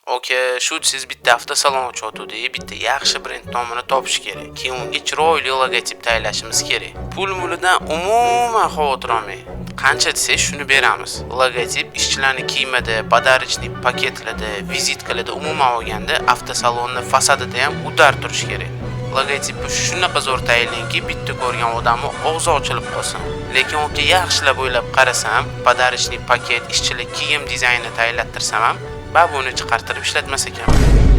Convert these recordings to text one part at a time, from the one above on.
Oke, shu siz bitta avtosalon ochayotganda bitta yaxshi brend nomini topish kerak. Keyin unga chiroyli logotip tayinlashimiz kerak. Pul-mulidan umuman xavotir olmang. Qancha desangiz shuni beramiz. Logotip ishchilarning kiyimida, podarочный paketlarda, vizitkalarda umuman olganda avtosalonni fasadida ham udar turish kerak. Logotipni shunaqa zo'r tayinlangki, bitta ko'rgan odamni og'zi ochilib qolsin. Lekin unga yaxshilab o'ylab qarasam, podarочный paket, ishchilar kiyim dizaynini tayinlattirsam ham babuni chiqartirib ishlatmas ekan.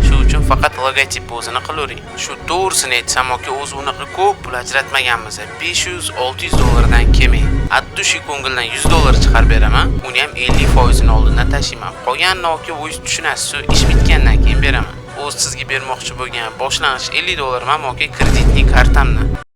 Shu uchun faqat logotip o'zini qilavering. Shu to'g'risini aytsam, o'zi unaqa ko'p pul ajratmaganmiz. 500-600 dollardan kelmay. Addushi ko'ngildan 100 dollar chiqarib beraman. Uni ham 50% ni oldindan tashiyman. Qolganini o'z tushunasiz, ish bitgandan keyin beraman. O'z sizga bermoqchi bo'lgan boshlang'ich 50 dollar men kreditning kartamni